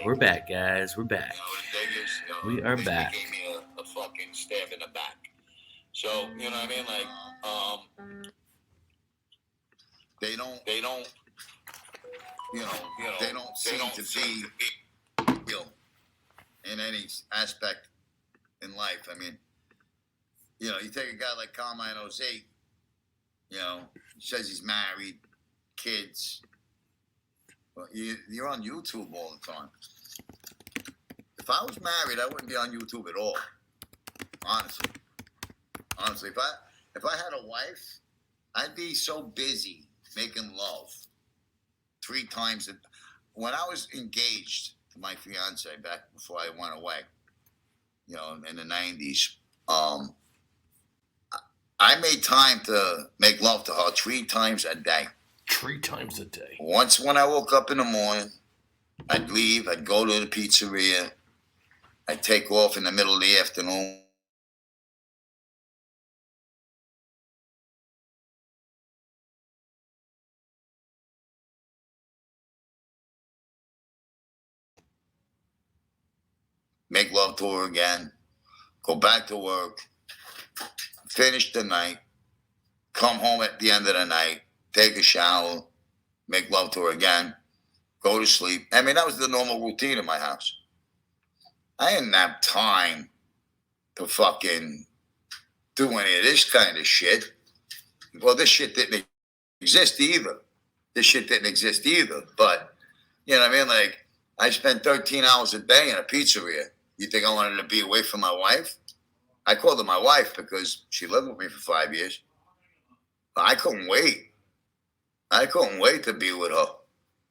We're back, guys. We're back. We are back. Gave me a fucking stab in the back. So, you know what I mean? Like, they don't, they don't seem to be, in any aspect in life. I mean, you take a guy like Carmine Jose, he says he's married, kids. Well, you're on YouTube all the time. If I was married, I wouldn't be on YouTube at all. Honestly, if I had a wife, I'd be so busy making love 3 times. When I was engaged to my fiance back before I went away, in the 90s, I made time to make love to her 3 times a day. 3 times a day. Once when I woke up in the morning, I'd leave, I'd go to the pizzeria, I'd take off in the middle of the afternoon. Make love to her again, go back to work, finish the night, come home at the end of the night, take a shower, make love to her again, go to sleep. I mean, that was the normal routine in my house. I didn't have time to fucking do any of this kind of shit. Well, this shit didn't exist either. But, you know what I mean? Like, I spent 13 hours a day in a pizzeria. You think I wanted to be away from my wife? I called her my wife because she lived with me for 5 years. But I couldn't wait. I couldn't wait to be with her.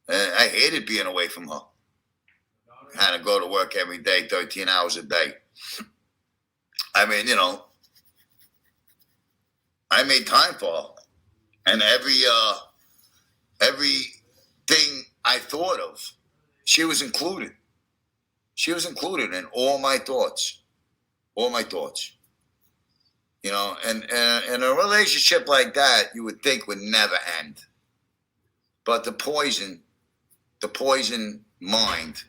And I hated being away from her. I had to go to work every day, 13 hours a day. I mean, I made time for her. And everything I thought of, she was included. She was included in all my thoughts. All my thoughts. You know, and a relationship like that, you would think would never end. But the poison mind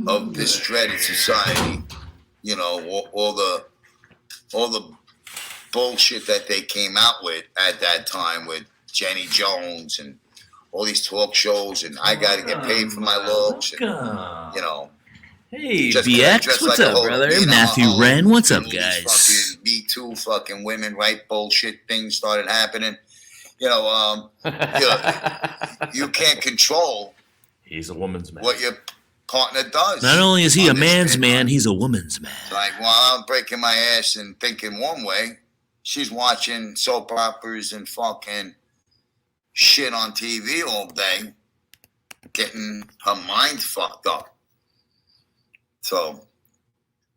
of this dreaded society, you know, all the bullshit that they came out with at that time with Jenny Jones and all these talk shows, and I got to get paid for my looks, and, you know. Hey, Just BX, like what's a up, whole- brother? being on my Matthew own, Wren, what's you up, know, these guys? Fucking Me Too, fucking women, right? Bullshit things started happening. You know, you can't control He's a woman's man. what your partner does. Not only is he a man's Understand? man, he's a woman's man. Like, while I'm breaking my ass and thinking one way, she's watching soap operas and fucking shit on TV all day, getting her mind fucked up. So,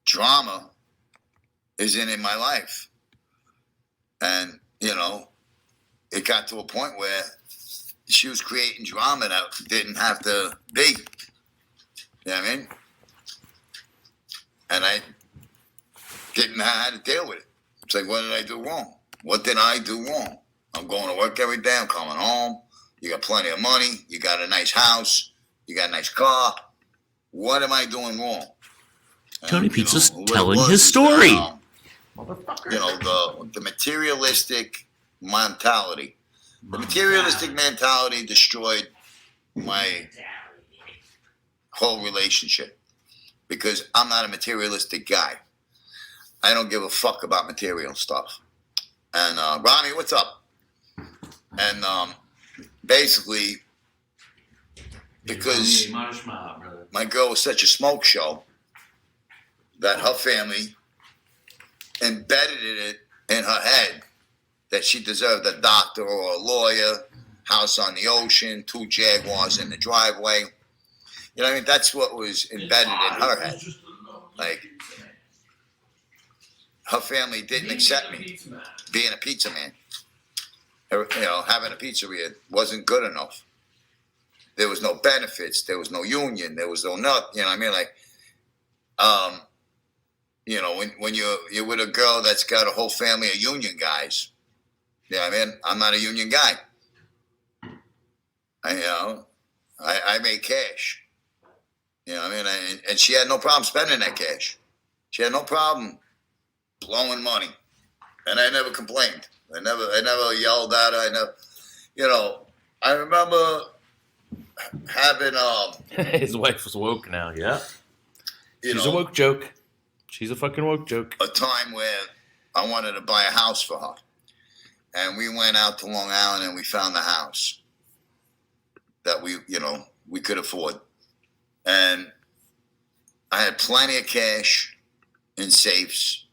drama isn't in my life. And, you know, it got to a point where she was creating drama that didn't have to be. You know what I mean? And I didn't know how to deal with it. It's like, what did I do wrong? What did I do wrong? I'm going to work every day. I'm coming home. You got plenty of money. You got a nice house. You got a nice car. What am I doing wrong? Tony And, Pizza's what it telling was his is story. that, you know, the materialistic mentality. The materialistic mentality destroyed my whole relationship because I'm not a materialistic guy. I don't give a fuck about material stuff. And Ronnie, what's up? And basically, because my girl was such a smoke show that her family embedded it in her head that she deserved a doctor or a lawyer, house on the ocean, 2 Jaguars in the driveway. You know what I mean? That's what was embedded in her head. Like, her family didn't accept me being a pizza man. You know, having a pizzeria wasn't good enough. There was no benefits. There was no union. There was no nothing. You know what I mean? Like, you know, when you're with a girl that's got a whole family of union guys, you know what I mean? I'm not a union guy. I make cash. You know what I mean? And she had no problem spending that cash. She had no problem blowing money. And I never complained. I never yelled at her. I never, you know, I remember having His wife was woke now, yeah. She's a know, woke joke. She's a fucking woke joke. a time where I wanted to buy a house for her. And we went out to Long Island and we found the house that we could afford. And I had plenty of cash in safes,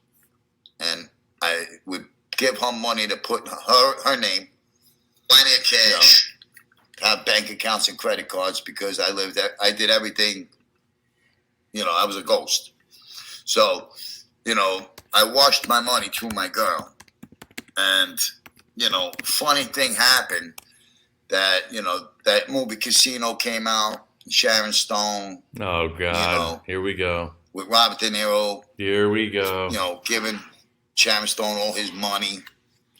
and I would give her money to put her name, plenty of cash, have bank accounts and credit cards because I did everything, you know, I was a ghost. So, you know, I washed my money through my girl. And, you know, funny thing happened that, you know, that movie Casino came out, Sharon Stone. Oh, God. You know, here we go. With Robert De Niro. Here we go. You know, giving Sharon Stone all his money.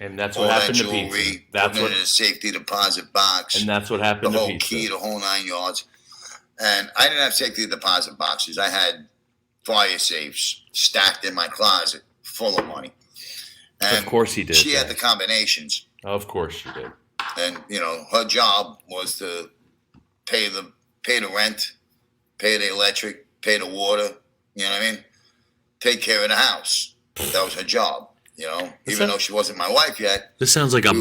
And that's what happened to Pizza. That's what in a safety deposit box. And that's what happened to Pizza. The whole key, the whole 9 yards. And I didn't have safety deposit boxes. I had fire safes stacked in my closet full of money. And of course he did. She had the combinations. Of course she did. And, you know, her job was to pay the rent, pay the electric, pay the water, you know what I mean? Take care of the house. That was her job, you know? Even though she wasn't my wife yet. This sounds like a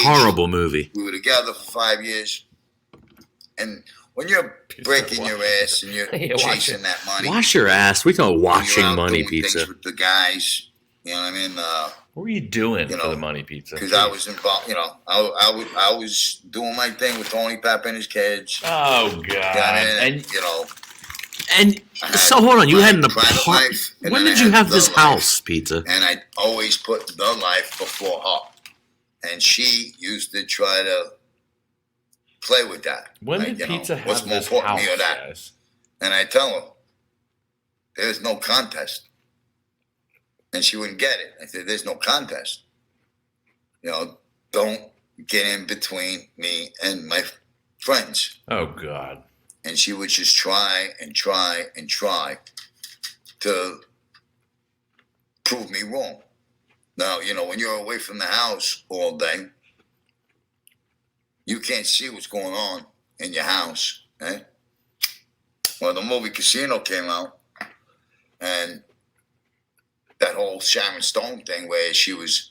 horrible movie. We were together for 5 years. And when you're breaking your ass and you're chasing that money. Wash your ass. We call it washing money, Pizza. With the guys, you know what I mean? What were you doing for the money, Pizza? Because I was involved, you know, I was doing my thing with Tony Pep and his kids. Oh, God. You know what I mean? And, you know. And so hold on, you had an apartment. When did you have this house, Pizza? And I always put the life before her. And she used to try to play with that. When did Pizza have this house, guys? And I tell her, there's no contest. And she wouldn't get it. I said, there's no contest. You know, don't get in between me and my friends. Oh, God. And she would just try and try and try to prove me wrong. Now, you know, when you're away from the house all day, you can't see what's going on in your house. Eh? Well, the movie Casino came out, and that whole Sharon Stone thing where she was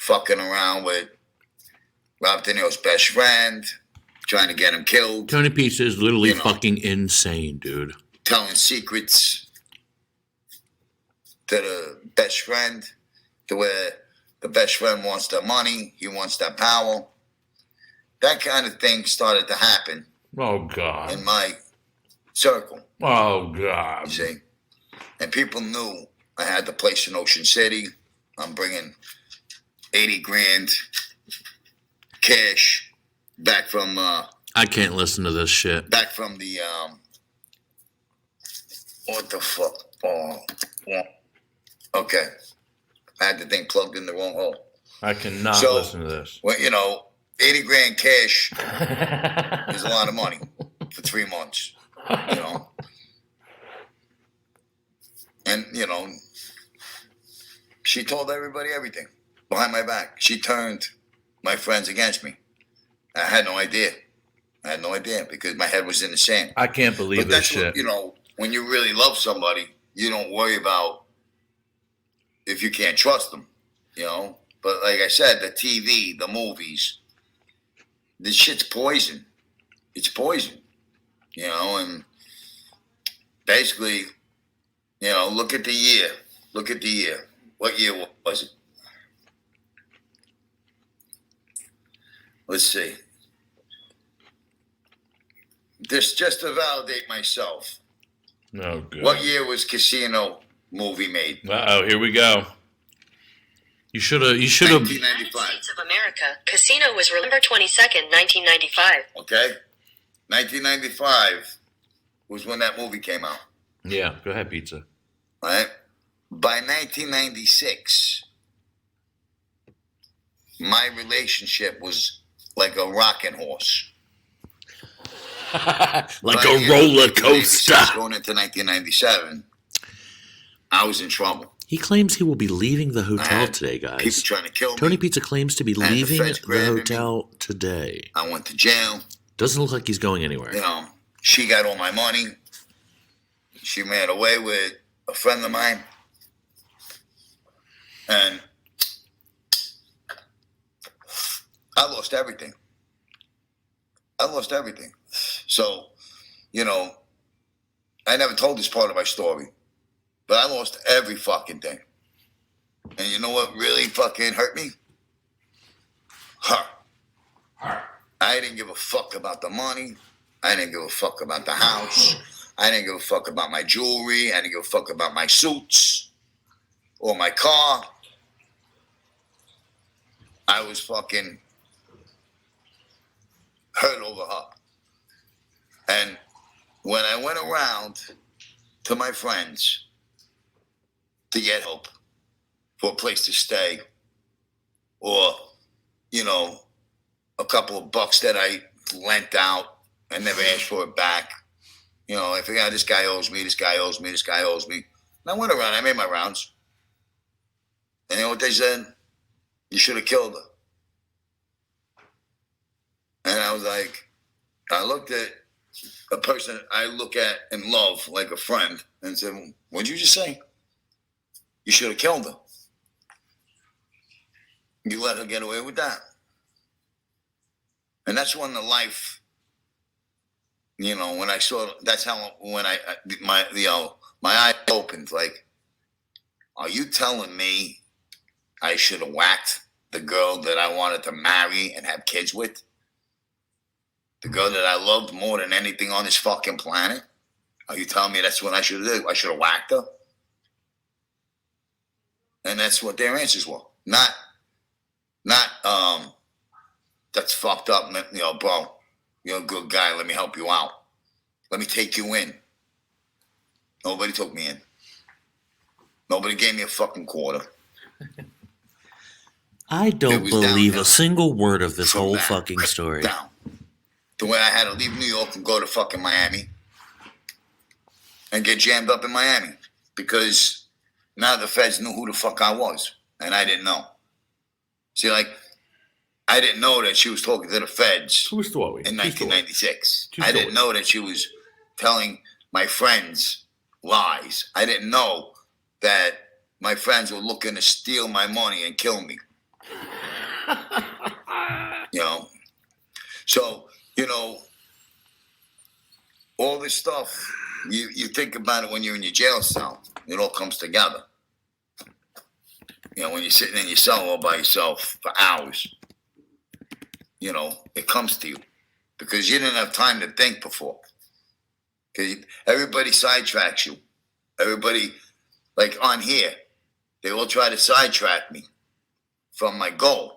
fucking around with Rob De Niro's best friend, trying to get him killed. Tony Pizza is literally You know. fucking insane, dude. Telling secrets to the best friend, to where the best friend wants their money, he wants that power. That kind of thing started to happen Oh, God. in my circle, Oh, God. you see. And people knew I had the place in Ocean City. I'm bringing 80 grand cash back from I can't listen to this shit. the what the fuck? Oh, yeah. Okay. I had the thing plugged in the wrong hole. I cannot So- listen to this. Well, you know, 80 grand cash is a lot of money for 3 months, you know. And, you know, she told everybody everything behind my back. She turned my friends against me. I had no idea. Because my head was in the sand. I can't believe But this that's shit. what, you know, when you really love somebody, you don't worry about if you can't trust them, you know. But like I said, the TV, the movies, this shit's poison. It's poison, you know. And basically, you know, look at the year. What year was it? Let's see. This just to validate myself. Oh, God. What year was Casino movie made? Uh-oh, here we go. You should have. 1995. United States of America. Casino was November 22nd, 1995. Okay? 1995 was when that movie came out. Yeah, go ahead, Pizza. Right? By 1996, my relationship was like a rocking horse. Like By a the roller end of 1996, coaster. Going into 1997, I was in trouble. He claims he will be leaving the I hotel had today, People guys. trying to kill Tony me. Pizza claims to be And the leaving feds the grabbing me. hotel today. I went to jail. Doesn't look like he's going anywhere. You know, she got all my money. She ran away with a friend of mine. And I lost everything. So, you know, I never told this part of my story, but I lost every fucking thing. And you know what really fucking hurt me? Her. I didn't give a fuck about the money. I didn't give a fuck about the house. I didn't give a fuck about my jewelry. I didn't give a fuck about my suits or my car. I was fucking hurt over her. And when I went around to my friends to get help for a place to stay or, you know, a couple of bucks that I lent out and never asked for it back. You know, I figured, this guy owes me. And I went around. I made my rounds. And you know what they said? You should have killed her. And I was like, I looked at a person I look at and love like a friend and said, what'd you just say? You should have killed her. You let her get away with that. And that's when the life, you know, when I saw, that's how, when my eyes opened, like, are you telling me I should have whacked the girl that I wanted to marry and have kids with? The girl that I loved more than anything on this fucking planet? Are you telling me that's what I should have done? I should have whacked her? And that's what their answers were. Not, that's fucked up, you know, bro. You're a good guy. Let me help you out. Let me take you in. Nobody took me in. Nobody gave me a fucking quarter. I It don't was believe downhill a single word of this from whole that. fucking story. Down. The way I had to leave New York and go to fucking Miami and get jammed up in Miami because now the feds knew who the fuck I was and I didn't know. See, like, I didn't know that she was talking to the feds True story. in True story. 1996. True I didn't story. know that she was telling my friends lies. I didn't know that my friends were looking to steal my money and kill me. You know? So, you know, all this stuff, you think about it when you're in your jail cell. It all comes together. You know, when you're sitting in your cell all by yourself for hours, you know, it comes to you. Because you didn't have time to think before. Because everybody sidetracks you. Everybody, like on here, they all try to sidetrack me from my goal.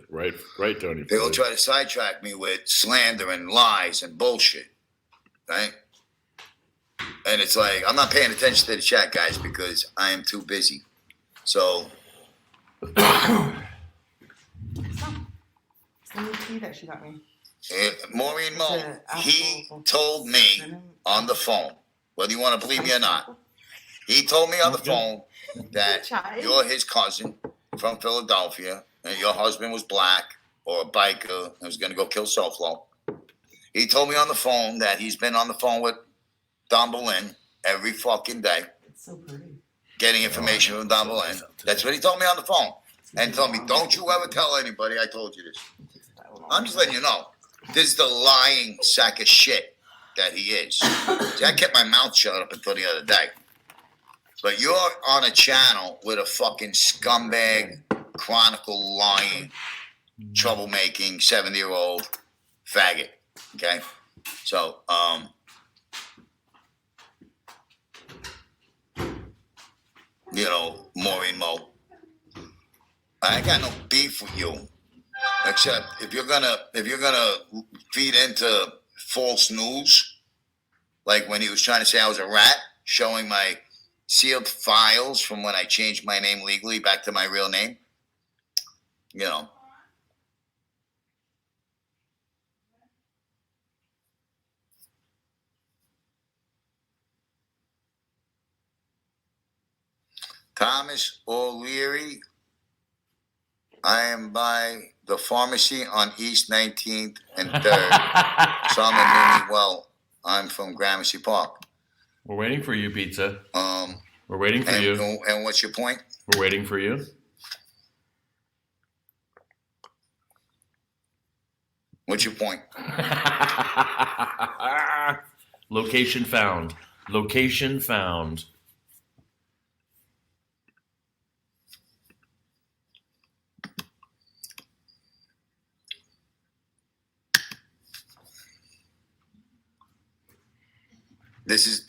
Right, Tony. They all try to sidetrack me with slander and lies and bullshit, right? And it's like, I'm not paying attention to the chat, guys, because I am too busy. So, It's the new tea that she got me. Maureen Mo, It's he apple told me cinnamon. on the phone, whether you want to believe me or not, he told me on the phone that Child. you're his cousin from Philadelphia, and your husband was black or a biker and was going to go kill SoFlo. He told me on the phone that he's been on the phone with Don Berlin every fucking day, It's so pretty. getting information from Don Berlin. That's what he told me on the phone. And told me, don't you ever tell anybody I told you this. I'm just letting you know. This is the lying sack of shit that he is. See, I kept my mouth shut up until the other day. But you're on a channel with a fucking scumbag, chronicle lying, troublemaking, 70-year-old faggot. Okay? So, you know, Maureen Mo, I ain't got no beef with you. Except if you're gonna feed into false news, like when he was trying to say I was a rat, showing my sealed files from when I changed my name legally back to my real name, you know. Thomas O'Leary, I am by the pharmacy on East 19th and 3rd. Someone knew me well. I'm from Gramercy Park. We're waiting for you, pizza. We're waiting for you. And what's your point? We're waiting for you. What's your point? Location found. Location found. This is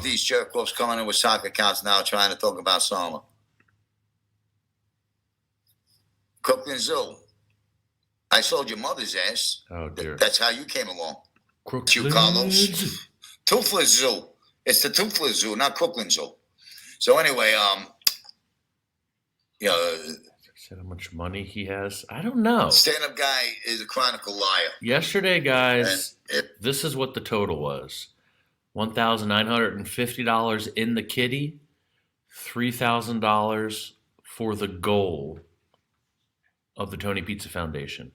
these jerk-offs coming in with soccer accounts now trying to talk about Summer. Crooklyn Zoo. I sold your mother's ass. Oh, dear. That's how you came along. Crooklyn You, Carlos. Toothless Zoo. It's the Toothless Zoo, not Crooklyn Zoo. So anyway, you know, Said how much money he has? I don't know. stand-up guy is a chronicle liar. Yesterday, guys, And this is what the total was. $1,950 in the kitty, $3,000 for the goal of the Tony Pizza Foundation.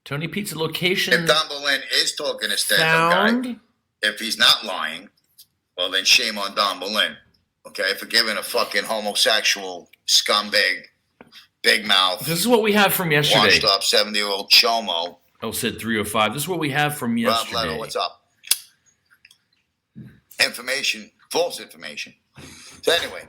Tony Pizza location if Don Berlin is talking to stand-up guy, found. if he's not lying, well, then shame on Don Berlin. Okay, for giving a fucking homosexual scumbag, big mouth, This is what we have from yesterday. washed up 70-year-old chomo. Oh, said 305. This is what we have from Rob yesterday. Letter, what's up? Information, false information. So anyway,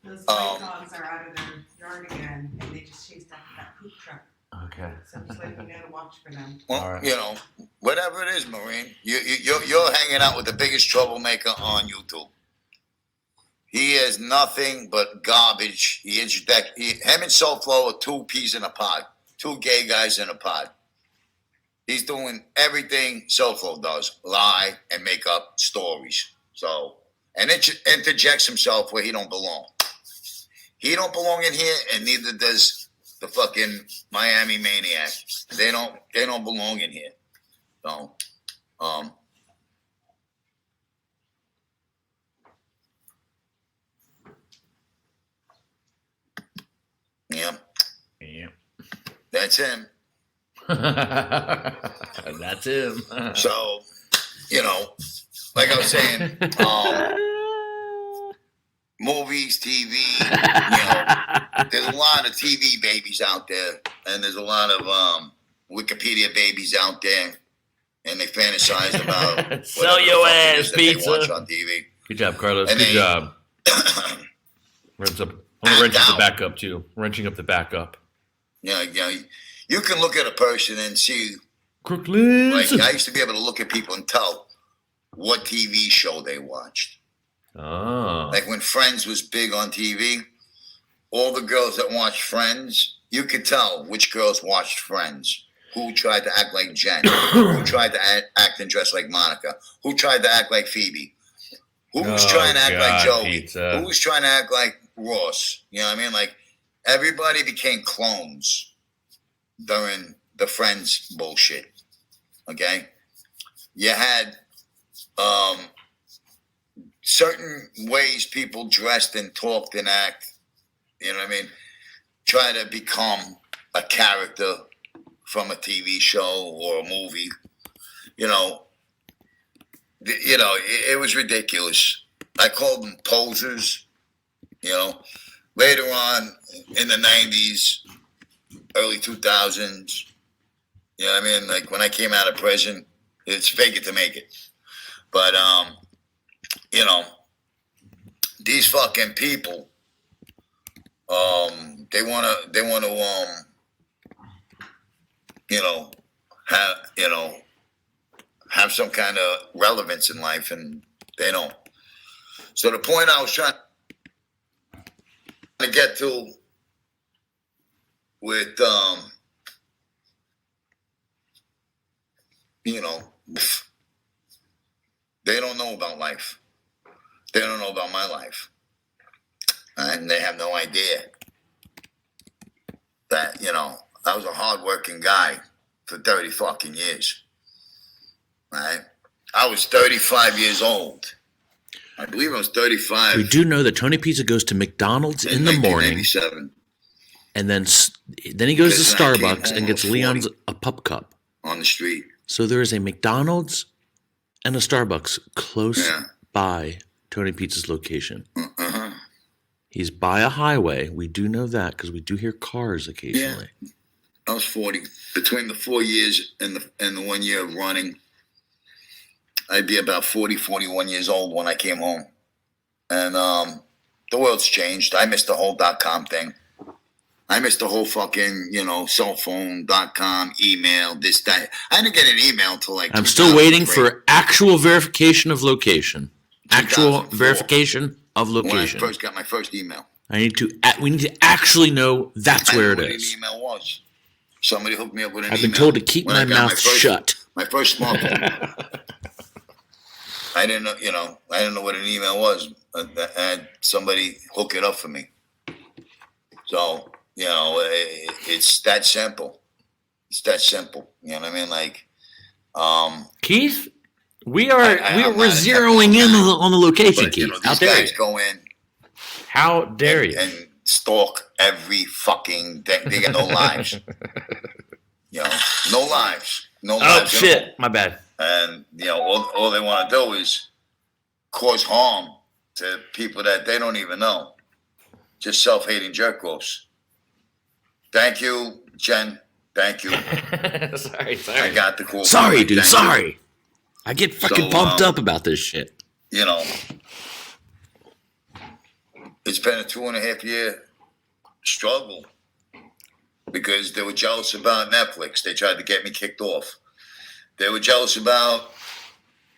Those white dogs are out of their yard again, and they just chased after that poop truck. Okay. So I'm just letting you know to watch for them. well, All right. you know, whatever it is, Marine, you're hanging out with the biggest troublemaker on YouTube. He is nothing but garbage. Him and SoFlo are two peas in a pod, two gay guys in a pod. He's doing everything Soflo does, lie and make up stories. So, and interjects himself where he don't belong. He don't belong in here, and neither does the fucking Miami Maniac. They don't belong in here. So, yeah, Yeah. that's him. That's him. So, like I was saying, movies, TV, there's a lot of TV babies out there, and there's a lot of Wikipedia babies out there, and they fantasize about Sell whatever your the fuck it ass is that they pizza. watch on TV. Good job, Carlos. And Good they- job. Wrench up. I'm gonna wrench up the backup too. Wrenching up the backup. You can look at a person and see. Crooklyn. Like I used to be able to look at people and tell what TV show they watched. Oh. Like when Friends was big on TV, all the girls that watched Friends, you could tell which girls watched Friends. Who tried to act like Jen? Who tried to act and dress like Monica? Who tried to act like Phoebe? Who was trying to act like Joey? Pizza. Who was trying to act like Ross? You know what I mean? Like everybody became clones during the Friends bullshit. Okay? You had certain ways people dressed and talked and act, you know what I mean? Try to become a character from a TV show or a movie. It was ridiculous. I called them posers, Later on in the 90s, early 2000s, you know what I mean? Like when I came out of prison, it's fake it to make it. But, these fucking people, they want to, have some kind of relevance in life, and they don't. So the point I was trying to get to with, they don't know about life. They don't know about my life. And they have no idea that, I was a hardworking guy for 30 fucking years. Right? I was 35 years old. I believe I was 35. We do know that Tony Pizza goes to McDonald's in the morning, 1987 and then he goes to Because I came Starbucks home and gets at 40. Leon's a pup cup. on the street. So there is a McDonald's and a Starbucks close by Tony Pizza's location. Uh-huh. He's by a highway. We do know that because we do hear cars occasionally. I was 40. Between the 4 years and the 1 year of running, I'd be about 40, 41 years old when I came home. And the world's changed. I missed the whole .com thing. I missed the whole fucking, cell phone, .com, email, this, that. I didn't get an email until like I'm still waiting 2003. for actual verification of location. Actual 2004. verification of When I location. first got my first email. We need to actually know that's where it I didn't know is. what an email was. Somebody hooked me up with an I've email. been told to keep When my I got mouth shut. My first smartphone. I didn't know, I didn't know what an email was. I had somebody hook it up for me. So, it's that simple. It's that simple. You know what I mean? Like, Keith, we're I'm not a zeroing in on the location, but, Keith. How these dare guys you? go in How dare you? and stalk every fucking thing. They get no lives. No lives. No Oh lives. shit, my bad. And, all they want to do is cause harm to people that they don't even know. Just self-hating jerk-offs. Thank you, Jen. Thank you. sorry. I got the cool. Sorry, comment. dude. Thank Sorry. I get fucking So, pumped up about this shit. You. It's been a 2.5 year struggle because they were jealous about Netflix. They tried to get me kicked off. They were jealous about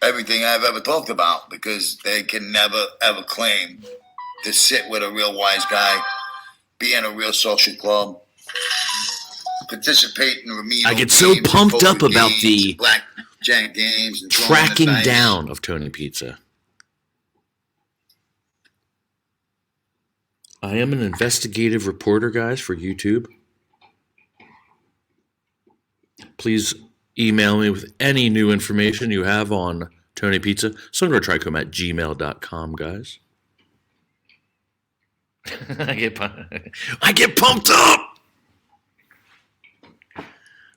everything I've ever talked about because they can never, ever claim to sit with a real wise guy, be in a real social club, participate in remedial I get so games, pumped up poker about games, the blackjack games, and throwing the tracking dice. down of Tony Pizza. I am an investigative reporter, guys, for YouTube. Please email me with any new information you have on Tony Pizza. SunderTricom@gmail.com, guys. I get pumped up.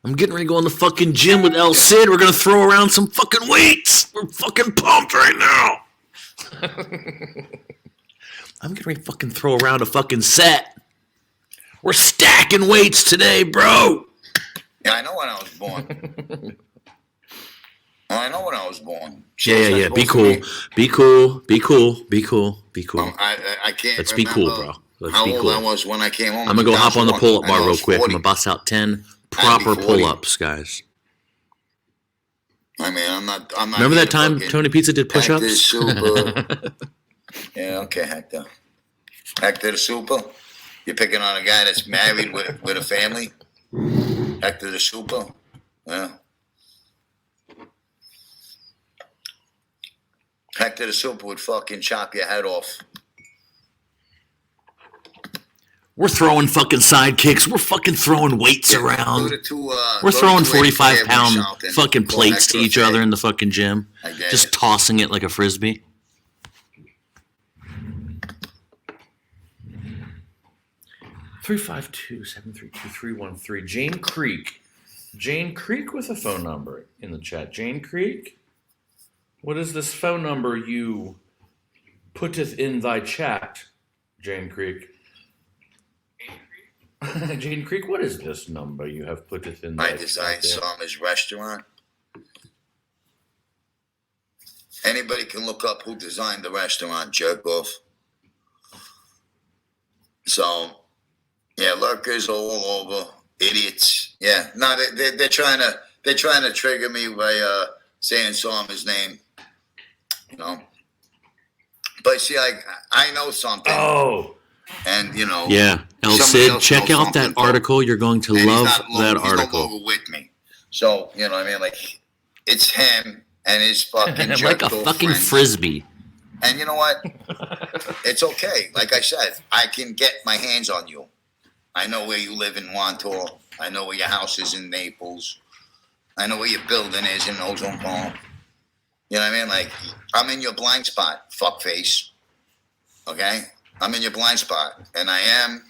I'm getting ready to go in the fucking gym with El Cid. We're gonna throw around some fucking weights. We're fucking pumped right now. I'm getting ready to fucking throw around a fucking set. We're stacking weights today, bro. Yeah, I know when I was born. I know when I was born. Yeah. Be cool. Be cool. Be cool. Be cool. Be cool. I can't. Let's be cool, remember bro. Let's how be old cool. I was when I came home. I'm gonna go hop on the 2001. pull-up I bar know I real was quick. I'm 40. gonna bust out 10 proper 40. pull-ups, guys. I mean, I'm not. Remember that time Tony Pizza did Hector push-ups? Super. Yeah, okay, Hector. Hector the Super. You're picking on a guy that's married with a family. Hector the Super. Yeah. Hector the Super would fucking chop your head off. We're throwing fucking sidekicks. We're fucking throwing weights around. We're We're throwing 45-pound fucking plates to each other in the fucking gym. Just tossing it like a frisbee. Three 352-732-313. Jane Creek. Jane Creek with a phone number in the chat. Jane Creek, what is this phone number you putteth in thy chat, Jane Creek? Jane Creek, what is this number you have putteth in thy I designed chat? Sama's restaurant. Anybody can look up who designed the restaurant, jerk off. So, yeah, lurkers all over, idiots. Yeah, no, they're trying to trigger me by saying Sama's name, you know. But see, I know something. Oh, and you know. Yeah, El somebody Cid, else check knows out that something, too. article. You're going to And love that he's article. no longer with me. So, you know what I mean? Like, it's him and his fucking Like a jerk-off fucking friends. frisbee. And you know what? It's okay. Like I said, I can get my hands on you. I know where you live in Wantor. I know where your house is in Naples. I know where your building is in Ozone Park. You know what I mean? Like, I'm in your blind spot, fuckface. Okay? I'm in your blind spot. And I am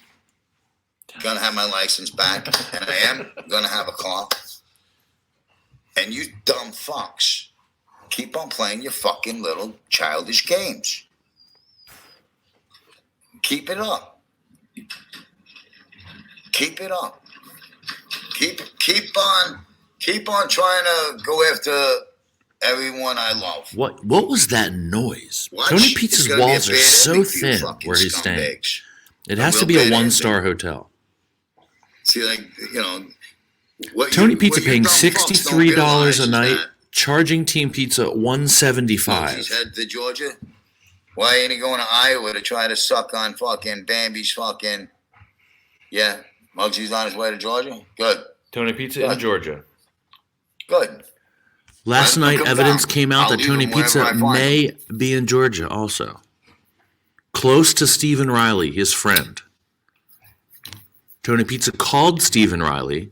going to have my license back. And I am going to have a car. And you dumb fucks keep on playing your fucking little childish games. Keep it up. Keep it up. Keep on trying to go after everyone I love. What was that noise? Watch, Tony it's Pizza's gonna be a walls are bad so ending for you thin fucking where he's staying. scumbags. It has A to real be a bad one-star hotel. See, like, you know, what Tony you, Pizza what you paying dumb fucks don't realize $63 a is night, that charging Team Pizza Mugsy's $175. headed to Georgia. Why ain't he going to Iowa to try to suck on fucking Bambi's fucking? Yeah, Mugsy's on his way to Georgia. Good, Tony Pizza in Georgia. good. Last Let him night, come evidence down. came out I'll that leave Tony him wherever Pizza I find may be in Georgia also. Close to Stephen Riley, his friend. Tony Pizza called Stephen Riley.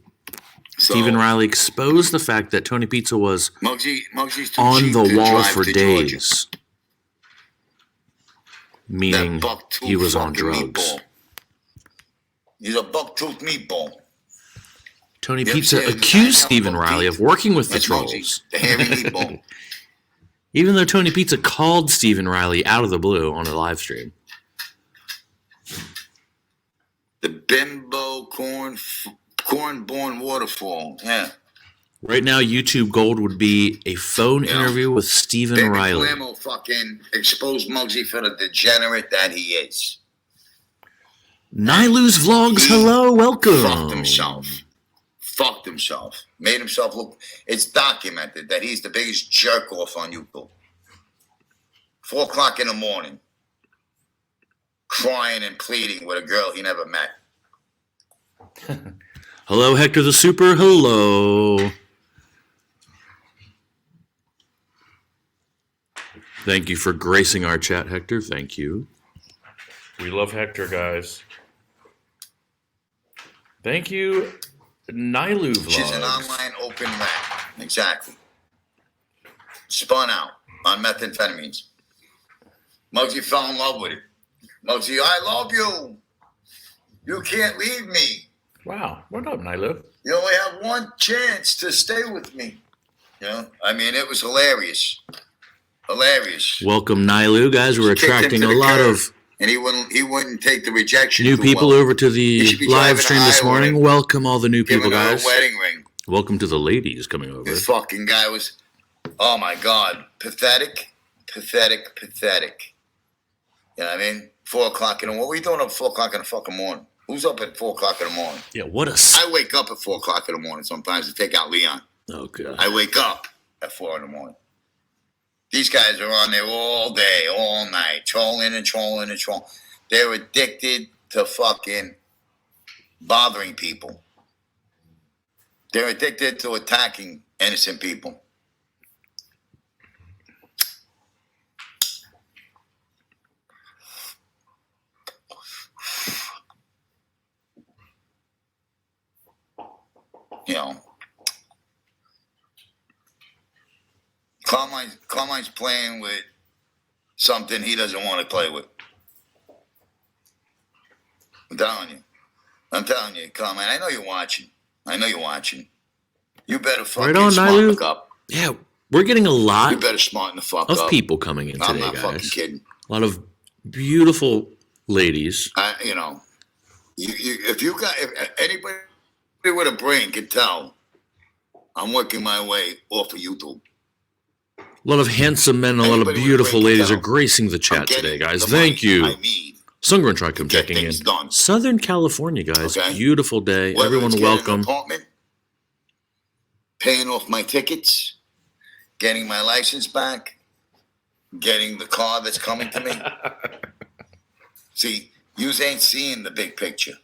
So, Stephen Riley exposed the fact that Tony Pizza was Mugsy's too on cheap the to wall drive for to Georgia. days. Meaning That buck-toothed he was on fucking drugs. meatball. He's a buck-toothed meatball. Tony Yep, Pizza yeah, the accused guy Stephen got Riley buck-teeth. of working with the That's trolls. Muggsy, the hairy meatball. Even though Tony Pizza called Stephen Riley out of the blue on a live stream. The bimbo corn-born waterfall. Yeah. Right now, YouTube Gold would be a phone Yeah. interview with Stephen Baby Riley. Palermo fucking exposed Muggsy for the degenerate that he is. Nilu's Vlogs, He hello, welcome. Fucked himself. Made himself look. It's documented that he's the biggest jerk off on YouTube. 4 o'clock in the morning, crying and pleading with a girl he never met. Hello, Hector the Super. Hello. Thank you for gracing our chat, Hector. Thank you. We love Hector, guys. Thank you, Nilu Vlogs. She's an online open rat. Exactly. Spun out on methamphetamines. Muggsy fell in love with it. Muggsy, I love you. You can't leave me. Wow. What up, Nilu? You only have one chance to stay with me. You know, I mean, it was hilarious. Hilarious. Welcome, Nilu, guys. We're Kicked him attracting to a the lot curb, of and he wouldn't take the rejection. new too people well. over to He the should be live driving stream to this Iowa morning. and Welcome all the new people, Giving her guys. a wedding ring. Welcome to the ladies coming over. This fucking guy was, oh my God, pathetic, pathetic, pathetic. You know what I mean? 4 o'clock in the morning. What are you doing at 4 o'clock in the fucking morning? Who's up at 4 o'clock in the morning? Yeah, what a... I wake up at 4 o'clock in the morning sometimes to take out Leon. Oh, God. I wake up at 4 in the morning. These guys are on there all day, all night, trolling and trolling and trolling. They're addicted to fucking bothering people. They're addicted to attacking innocent people. You know, Carmine's playing with something he doesn't want to play with. I'm telling you, Carmine, I know you're watching. You better fucking Right on, smarten Nilu. the fuck up. Yeah, we're getting a You lot better smarten the fuck of up. people coming in I'm today, not fucking guys. kidding. A lot of beautiful ladies. You know, if anybody with a brain can tell, I'm working my way off of YouTube. A lot of handsome men, a lot of Anybody with a beautiful brain can ladies are tell. gracing the I'm chat getting today, guys. the Thank money you. I need. Sungren Tricom Get checking in. things done. Southern California, guys. Okay. Beautiful day. Whether Everyone it's getting an welcome. apartment, paying off my tickets, getting my license back, getting the car that's coming to me. See, you ain't seeing the big picture.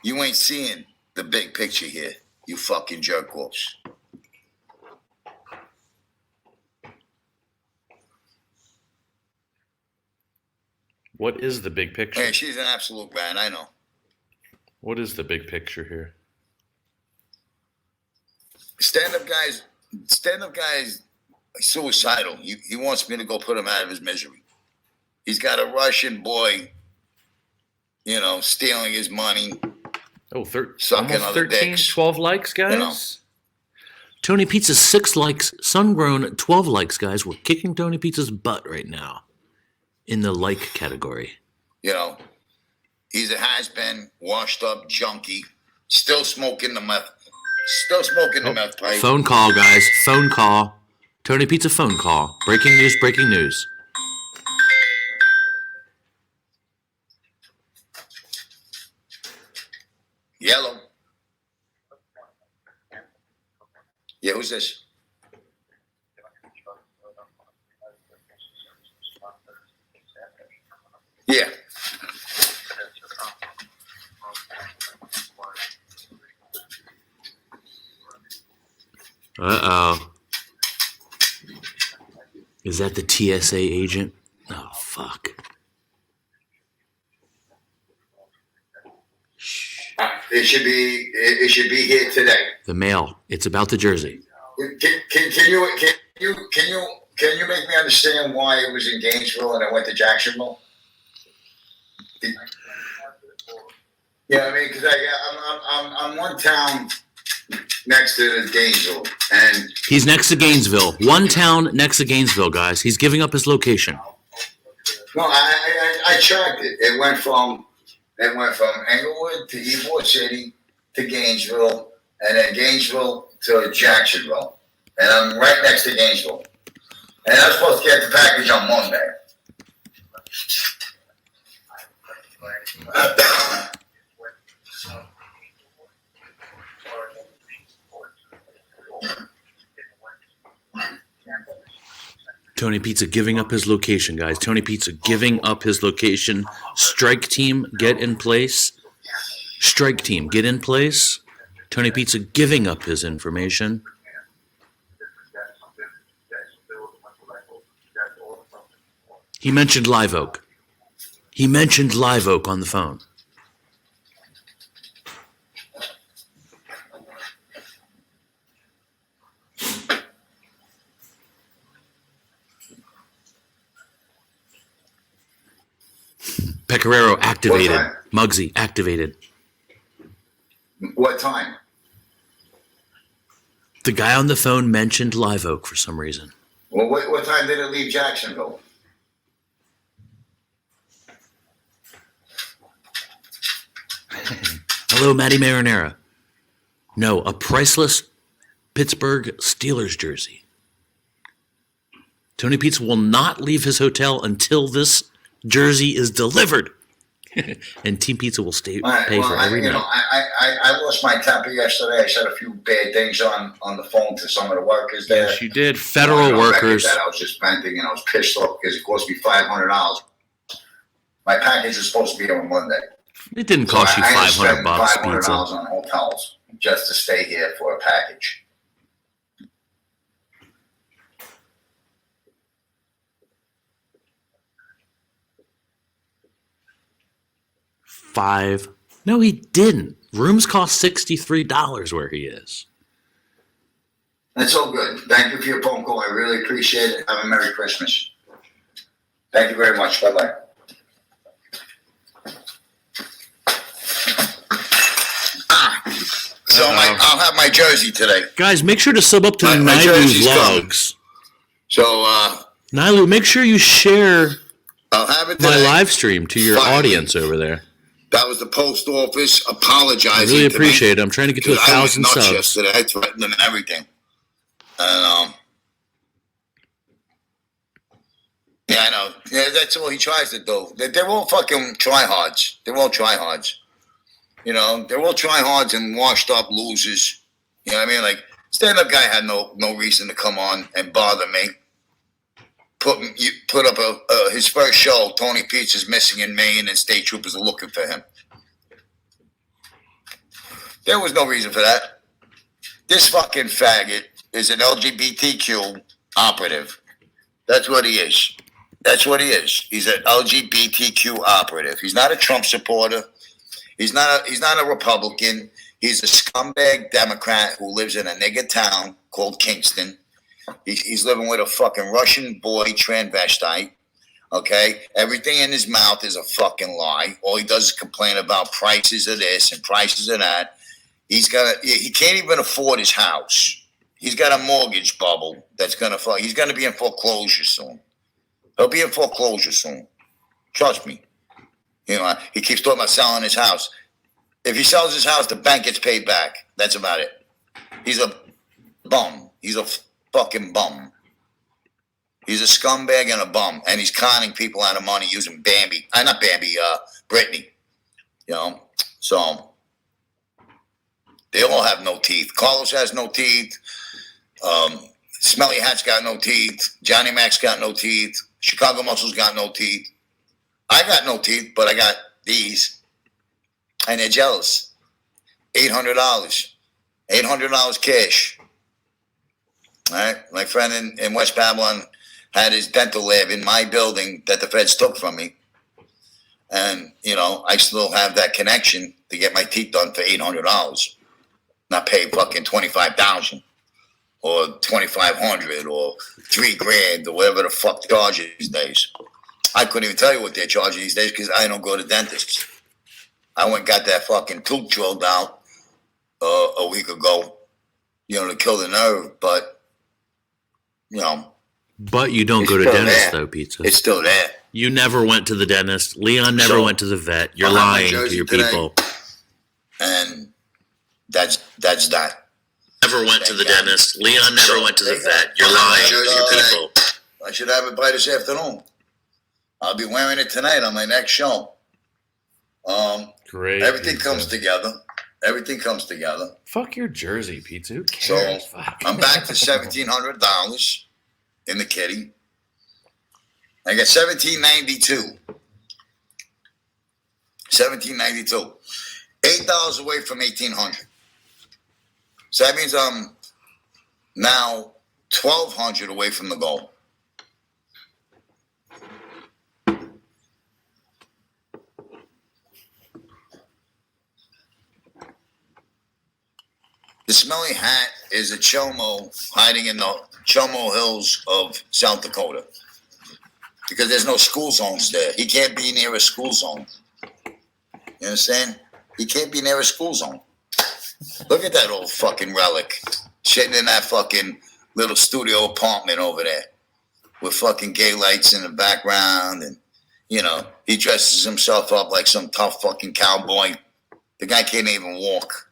You ain't seeing the big picture here, you fucking jerk offs. What is the big picture? Hey, she's an absolute man, I know. What is the big picture here? Stand-up guys suicidal. He wants me to go put him out of his misery. He's got a Russian boy, you know, stealing his money. Oh, Sucking almost other 13, dicks. 12 likes, guys. You know. Tony Pizza 6 likes, Sungrown 12 likes, guys. We're kicking Tony Pizza's butt right now in the like category. You know, he's a has-been, washed-up junkie, still smoking the meth pipe. Phone call, guys. Phone call. Tony Pizza phone call. Breaking news, breaking news. Yellow. Yeah, who's this? Yeah. Uh-oh. Is that the TSA agent? Oh, fuck. Shh. It should be here today. The mail. It's about the jersey. Can you make me understand why it was in Gainesville and it went to Jacksonville? Yeah, I mean, because I'm one town next to Gainesville, and He's next to Gainesville. One town next to Gainesville, guys. He's giving up his location. no, I tracked it. It went from Englewood to Ybor City to Gainesville, and then Gainesville to Jacksonville, and I'm right next to Gainesville, and I'm supposed to get the package on Monday. Tony Pizza giving up his location, guys. Tony Pizza giving up his location. Strike team, get in place. Strike team, get in place. Tony Pizza giving up his information. He mentioned Live Oak. He mentioned Live Oak on the phone. Pecoraro activated. What time? Muggsy activated. What time? The guy on the phone mentioned Live Oak for some reason. Well, what time did it leave Jacksonville? Hello, Matty Marinara. No, a priceless Pittsburgh Steelers jersey. Tony Pizza will not leave his hotel until this jersey is delivered. And Team Pizza will pay for every night. I lost my temper yesterday. I said a few bad things on the phone to some of the workers there. Yes, you did. Federal workers. That I was just venting and I was pissed off because it cost me $500. My package is supposed to be on Monday. It didn't cost you I $500 $500 pizza. on hotels just to stay here for a package. No, he didn't. Rooms cost $63 where he is. That's all good. Thank you for your phone call. I really appreciate it. Have a Merry Christmas. Thank you very much. Bye-bye. So I'll have my jersey today. Guys, make sure to sub up to the My Nilu jersey's coming. vlogs. So Nilu, make sure you share I'll have it my today. live stream to your Finally. audience over there. That was the post office apologizing. I really to appreciate me it. I'm trying to get to because I was 1,000 nuts subs. yesterday. I threatened them and everything. And yeah, I know. Yeah, that's all he tries to do. They're all fucking tryhards. They're all tryhards. You know, they're all tryhards and washed up losers. You know what I mean? Like, stand-up guy had no reason to come on and bother me. Put up his first show, Tony Pizza's missing in Maine and state troopers are looking for him. There was no reason for that. This fucking faggot is an LGBTQ operative. That's what he is. That's what he is. He's an LGBTQ operative. He's not a Trump supporter. He's not a Republican. He's a scumbag Democrat who lives in a nigger town called Kingston. He's living with a fucking Russian boy transvestite. Okay? Everything in his mouth is a fucking lie. All he does is complain about prices of this and prices of that. He can't even afford his house. He's got a mortgage bubble that's gonna he's gonna be in foreclosure soon. He'll be in foreclosure soon. Trust me. You know, he keeps talking about selling his house. If he sells his house, the bank gets paid back. That's about it. He's a bum. He's a fucking bum. He's a scumbag and a bum. And he's conning people out of money using Bambi. Not Bambi, Britney. You know? So, they all have no teeth. Carlos has no teeth. Smelly Hat's got no teeth. Johnny Mac's got no teeth. Chicago Muscle's got no teeth. I got no teeth, but I got these. And they're jealous. $800. $800 cash. All right? My friend in West Babylon had his dental lab in my building that the feds took from me. And, you know, I still have that connection to get my teeth done for $800. Not pay fucking $25,000 or $2,500 or $3,000 or whatever the fuck they charge these days. I couldn't even tell you what they're charging these days because I don't go to dentists. I went and got that fucking tooth drilled out a week ago, you know, to kill the nerve. But, you know. But you don't It's go to still dentists, there. though, Pizza. It's still there. You never went to the dentist. Leon never So, went to the vet. You're I'll have my lying to jersey your today. people. And that's that. Never went to the dentist. Leon never So, went to the there you vet. go. You're I'll have my lying to jersey your today. people. I should have it by this afternoon. I'll be wearing it tonight on my next show. Great. Everything Pizza. comes together. Everything comes together. Fuck your jersey, Pizza. Who So cares? Fuck. I'm back to $1,700 in the kitty. I got $1,792. $1,792. $8 away from $1,800. So that means I'm now 1,200 away from the goal. The smelly hat is a chomo hiding in the Chomo Hills of South Dakota. Because there's no school zones there. He can't be near a school zone. You understand? He can't be near a school zone. Look at that old fucking relic. Sitting in that fucking little studio apartment over there. With fucking gay lights in the background. And, you know, he dresses himself up like some tough fucking cowboy. The guy can't even walk.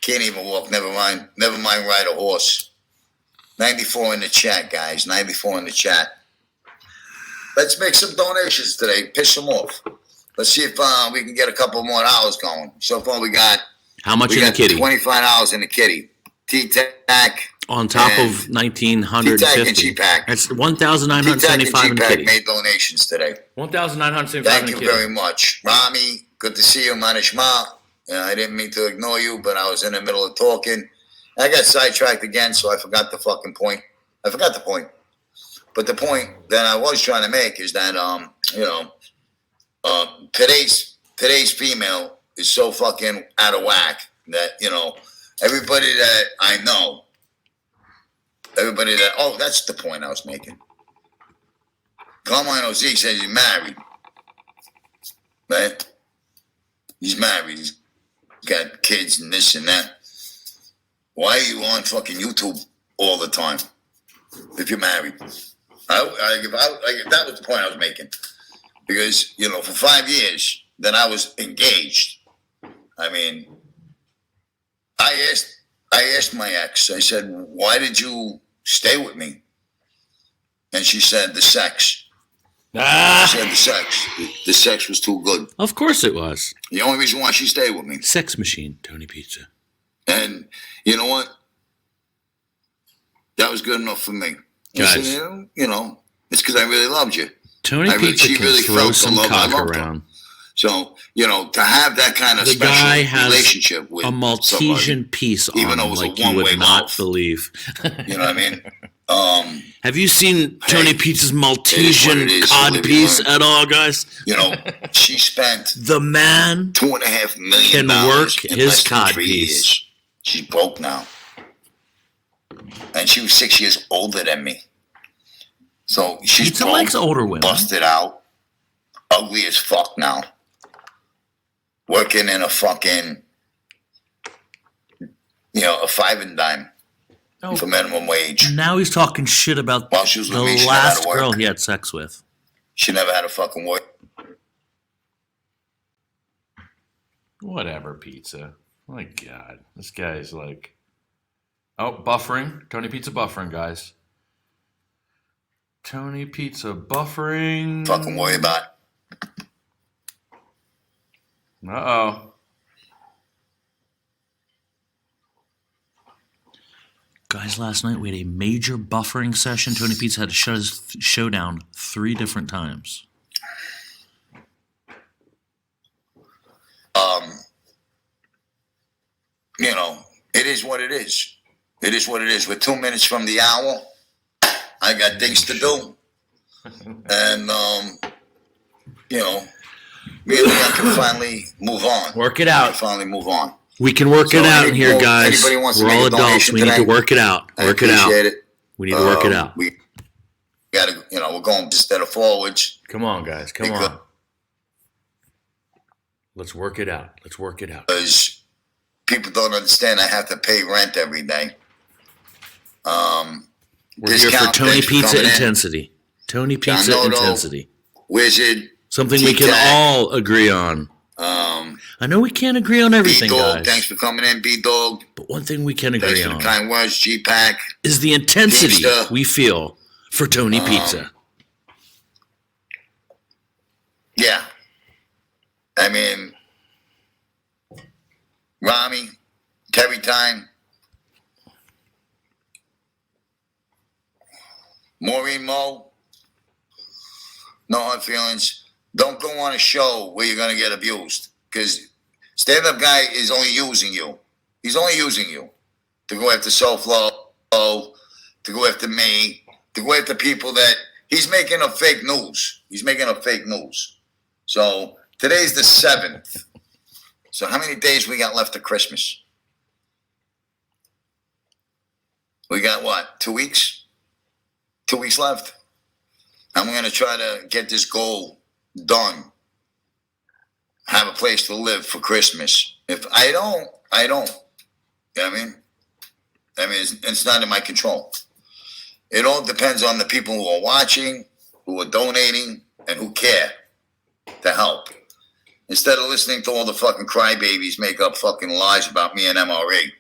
Can't even walk. Never mind ride a horse. 94 in the chat, guys. 94 in the chat. Let's make some donations today. Piss them off. Let's see if we can get a couple more dollars going. So far, we got How much in the kitty? $25 in the kitty. T-Tac. On top and of T-Tac and 1950. G-Pac. That's T-Tac 1,975 and in the G-Pac kitty. made donations today. 1,975 Thank in you the kitty. very much. Rami, good to see you. Manishma. I didn't mean to ignore you, but I was in the middle of talking. I got sidetracked again, so I forgot the fucking point. I forgot the point. But the point that I was trying to make is that, today's female is so fucking out of whack that, everybody that I know, that's the point I was making. Carmine Zeke says he's married. Right? He's married. He's got kids and this and that. Why are you on fucking YouTube all the time if you're married? That was the point I was making. Because, for 5 years that I was engaged, I mean, I asked my ex, I said, why did you stay with me? And she said, the sex. She said the sex. The sex was too good. Of course it was. The only reason why she stayed with me. Sex machine, Tony Pizza. And you know what? That was good enough for me. Guys. I said, it's because I really loved you. Tony Pizza can throw some cock around. So, to have that kind of The special guy has relationship with a Maltesian somebody, piece on even though it him was a like you would one-way not mouth. believe. You know what I mean? Have you seen Tony Pizza's it is what Maltesian it is, cod live piece you learn. at all, guys? She spent The man $2.5 million can work in his less than cod 3 piece. years. She's broke now. And she was 6 years older than me. So she's Pizza broke, likes older women. busted out, ugly as fuck now. Working in a fucking, a 5 and dime for minimum wage. Now he's talking shit about While she was with the me, she never had last to work. girl he had sex with. She never had a fucking work. Whatever, Pizza. My God. This guy's like... Oh, buffering. Tony Pizza buffering, guys. Tony Pizza buffering. Fucking worry about. Uh-oh. Guys, last night we had a major buffering session. Tony Pizza had to shut his show down 3 different times. It is what it is. It is what it is. We're 2 minutes from the hour. I got things to do. And, me and Leon can finally move on. Work it out. Finally move on. We can work So it out in any- here, well, guys. anybody wants to We're make all a adults. donation We need to today? work it out. I Work it out. appreciate it. We need to work it out. We got to, we're going instead of forwards. Come on, guys. Come Because- on. Let's work it out. Let's work it out. Because people don't understand I have to pay rent every day. We're here for discount, Tony thanks for Pizza coming in. Intensity. Tony Pizza Noto, Intensity. Wizard, Something we can T-Tac, all agree on. I know we can't agree on everything, B-Dog, guys. thanks for coming in, B-Dog. But one thing we can Thanks agree for the on kind words, G-Pack. is the intensity Pizza. we feel for Tony Pizza. Yeah. I mean, Rami, Terry Time, Maureen Mo, no hard feelings. Don't go on a show where you're going to get abused because stand-up guy is only using you. He's only using you. to go after SoFlo, to go after me, to go after people that he's making up fake news. He's making up fake news. So today's the 7th. So how many days we got left to Christmas? We got what? 2 weeks? 2 weeks left. I'm going to try to get this goal done. Have a place to live for Christmas. If I don't. You know what I mean? It's not in my control. It all depends on the people who are watching, who are donating, and who care to help. Instead of listening to all the fucking crybabies make up fucking lies about me and MRE.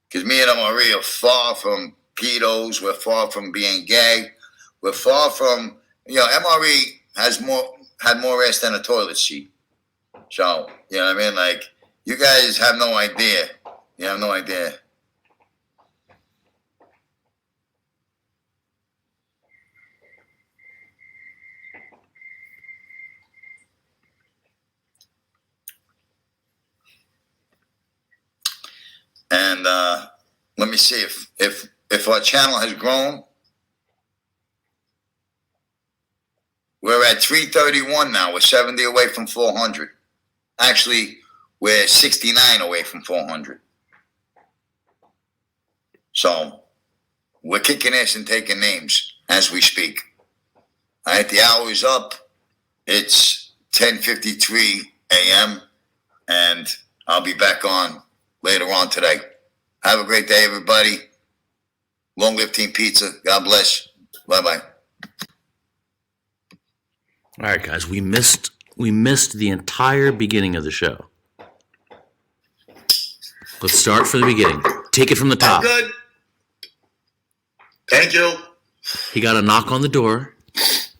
Because me and MRE are far from pedos. We're far from being gay. We're far from, MRE had more ass than a toilet seat. So, you know what I mean? Like, you guys have no idea. You have no idea. And let me see if our channel has grown. We're at 331 now. We're 70 away from 400. Actually, we're 69 away from 400. So we're kicking ass and taking names as we speak. All right, the hour is up. It's 10:53 a.m. and I'll be back on later on today. Have a great day, everybody. Long live Team Pizza. God bless. Bye-bye. All right, guys, we missed the entire beginning of the show. Let's start from the beginning. Take it from the top. Good. Thank you. He got a knock on the door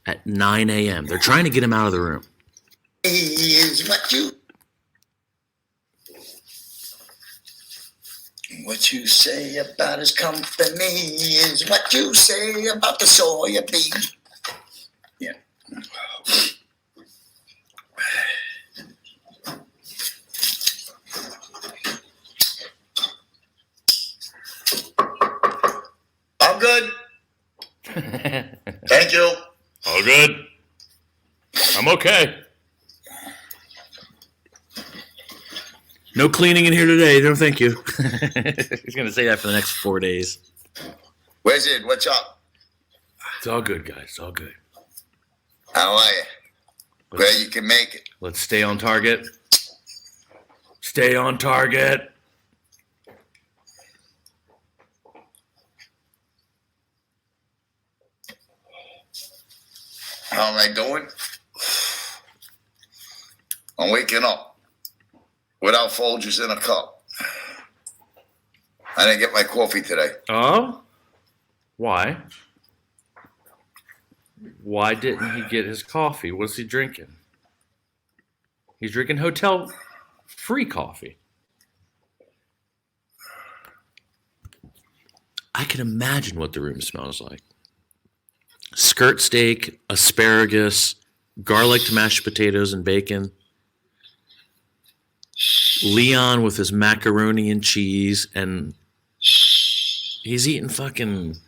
at 9 a.m. They're trying to get him out of the room. Is what you say about his company is what you say about the soybean. Yeah. I'm good. Thank you. All good. I'm okay. No cleaning in here today. No, thank you. He's going to say that for the next 4 days. Where's it? What's up? It's all good, guys. It's all good. How are you? Where you can make it. Let's stay on target. Stay on target. How am I doing? I'm waking up without Folgers in a cup. I didn't get my coffee today. Oh? Why? Why didn't he get his coffee? What's he drinking? He's drinking hotel free coffee. I can imagine what the room smells like. Skirt steak, asparagus, garlic mashed potatoes and bacon. Leon with his macaroni and cheese, and he's eating fucking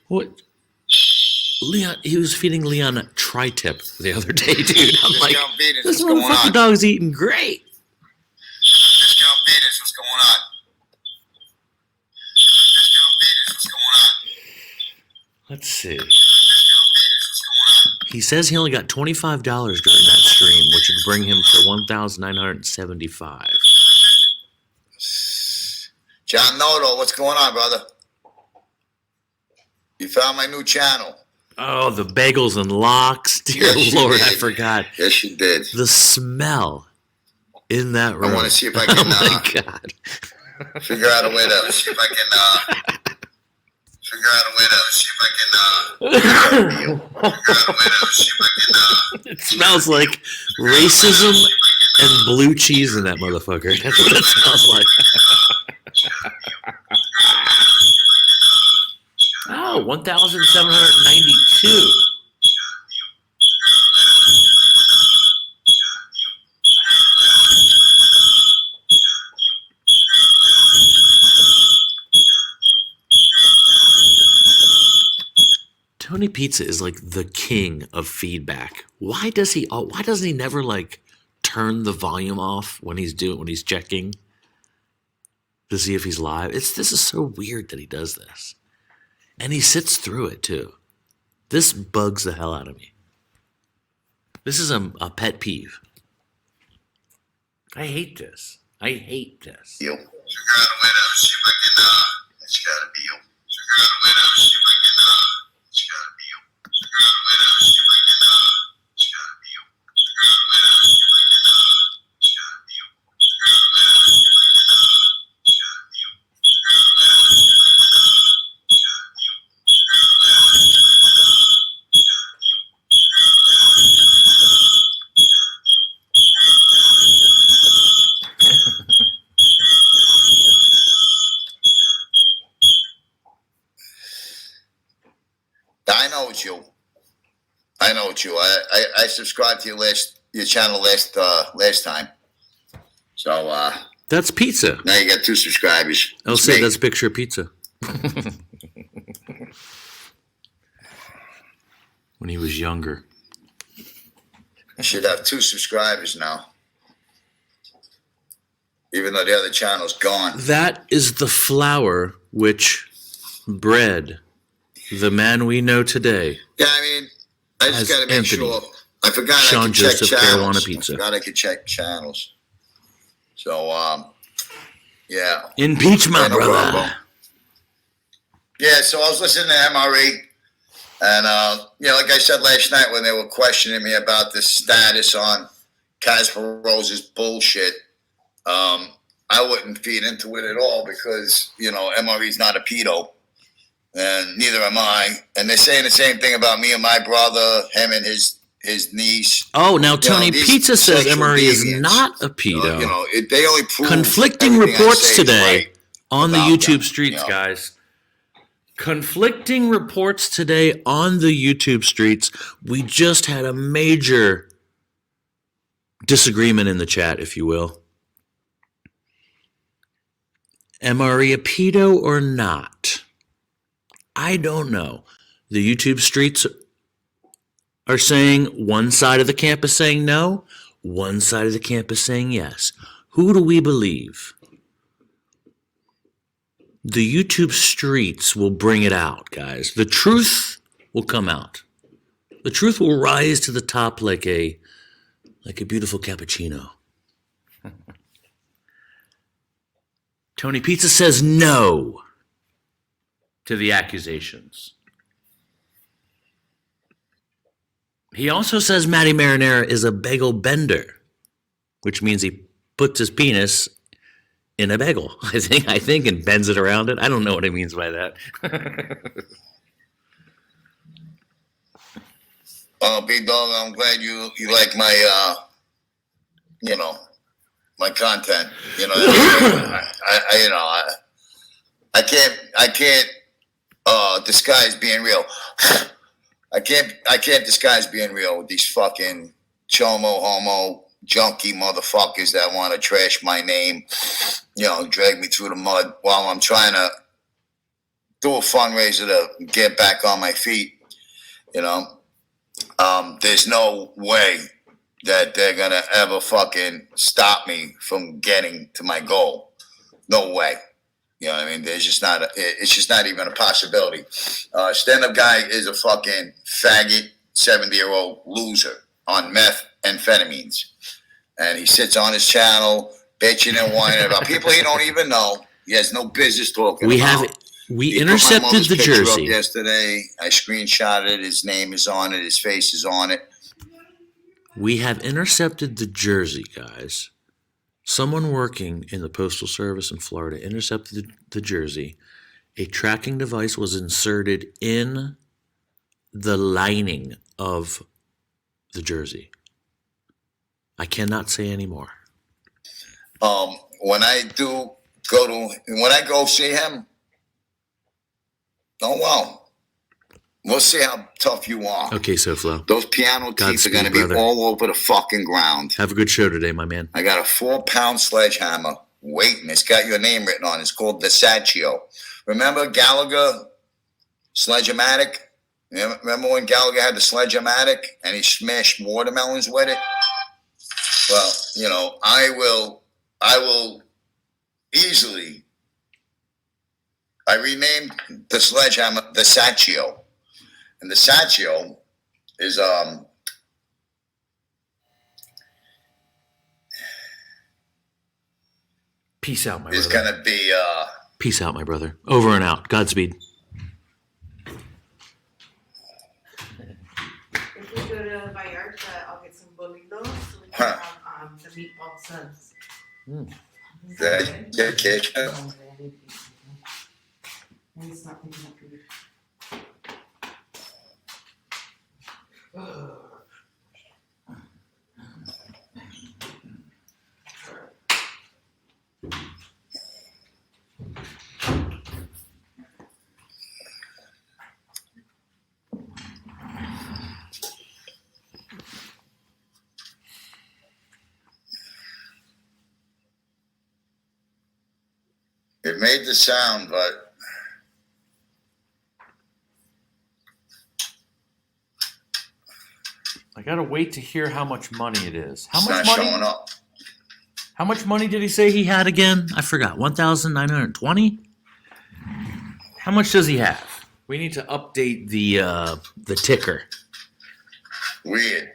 what? Leon, he was feeding Leon a tri-tip the other day, dude. I'm like, this motherfucking dog's eating great. Discount Peters, what's going on? Discount Peters, what's going on? Let's see. He says he only got $25 during that stream, which would bring him to $1,975. John Noto, what's going on, brother? You found my new channel. Oh, the bagels and lox. Dear Yes, you Lord, did. I forgot. Yes, you did. The smell in that room. I want to see if I can Oh, my God. figure out a way to see if I can figure out a way to see if I can figure out a way to see if I can It smells like racism and blue cheese in that motherfucker. That's what it smells like. Oh, 1,792. Tony Pizza is like the king of feedback. Why doesn't he never like turn the volume off when he's checking to see if he's live? This is so weird that he does this. And he sits through it too. This bugs the hell out of me. This is a pet peeve. I hate this. You. You gotta wait out, see if I can, it's gotta be you. You gotta wait out, see if I can, it's gotta be you. You gotta wait out, see if I can, it's gotta be you. You gotta wait out, see if I can, it's gotta be you. You gotta wait out, see if I can, it's gotta be you. You gotta wait out, see if I can, it's gotta be you. You gotta wait out, see if I can, it's gotta be you. You gotta wait out, see if I I know it's you. I know it's you. I subscribed to your channel last time. So That's pizza. now you got 2 subscribers. I'll It's say me. that's picture of pizza. When he was younger. I should have 2 subscribers now. Even though the other channel's gone. That is the flour which bred the man we know today. Yeah, I mean, I As just got to make Anthony, sure. I forgot Sean I could check Joseph channels. Carolina Pizza. I forgot I could check channels. So, yeah. Impeach my Yeah, no brother. problem. Yeah, so I was listening to MRE, and like I said last night when they were questioning me about the status on Kasparov's bullshit, I wouldn't feed into it at all because MRE's not a pedo, and neither am I. And they're saying the same thing about me and my brother, him and his niece. Oh, now Tony these Pizza says sexual MRE is deviants, not a pedo. They only prove Conflicting everything I reports say is today right on the about YouTube them, streets, guys. Conflicting reports today on the YouTube streets. We just had a major disagreement in the chat, if you will. MRE a pedo or not? I don't know. The YouTube streets are saying one side of the camp is saying no, one side of the camp is saying yes. Who do we believe? The YouTube streets will bring it out, guys. The truth will come out. The truth will rise to the top like a beautiful cappuccino. Tony Pizza says no to the accusations. He also says Matty Marinara is a bagel bender, which means he puts his penis in a bagel, I think, and bends it around it. I don't know what he means by that. Big Dog, I'm glad you like my my content. I can't disguise being real. I can't disguise being real with these fucking chomo homo junkie motherfuckers that want to trash my name, drag me through the mud while I'm trying to do a fundraiser to get back on my feet. There's no way that they're gonna ever fucking stop me from getting to my goal. No way. You know what I mean? It's just not even a possibility. Stand-up guy is a fucking faggot, 70-year-old loser on methamphetamines. And he sits on his channel bitching and whining about people he don't even know. He has no business talking about. We He intercepted put my mother's the picture up jersey. yesterday. I screenshotted it. His name is on it. His face is on it. We have intercepted the jersey, guys. Someone working in the Postal Service in Florida intercepted the jersey. A tracking device was inserted in the lining of the jersey. I cannot say any more. When I go see him, oh well. We'll see how tough you are. Okay, SoFlo. Those piano teeth Godspeed, are going to be brother. all over the fucking ground. Have a good show today, my man. I got a 4-pound sledgehammer waiting. It's got your name written on it. It's called the Saccio. Remember Gallagher, Sledge-O-Matic? Remember when Gallagher had the Sledge-O-Matic and he smashed watermelons with it? Well, you know, I will easily. I renamed the sledgehammer the Saccio, and the Saccio is Peace out, my is brother. gonna be Peace out, my brother. Over and out. Godspeed. If we go to Vallarta, I'll get some bolitos so we can Huh. have the meatball subs. the kitchen. And it's not picking up food. It made the sound, but I gotta wait to hear how much money it is. How it's much not money? showing up. How much money did he say he had again? I forgot. 1,920? How much does he have? We need to update the ticker. Weird.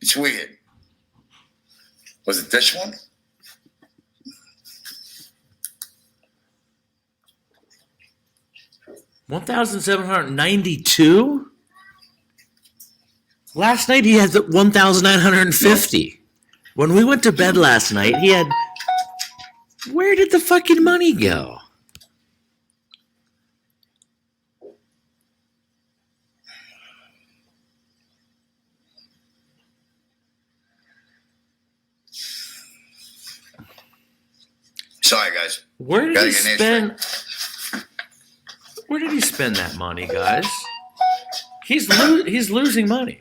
It's weird. Was it this one? $1,792? Last night he had 1,950. When we went to bed last night, he had. Where did the fucking money go? Sorry, guys. Where did Gotta he get an spend? Where did he spend that money, guys? He's losing money.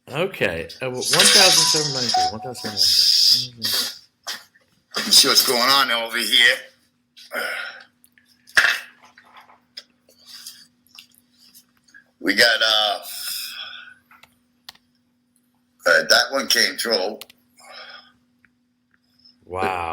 Okay, 1,793. 1,793. Let's see what's going on over here. We got that one came through. Wow.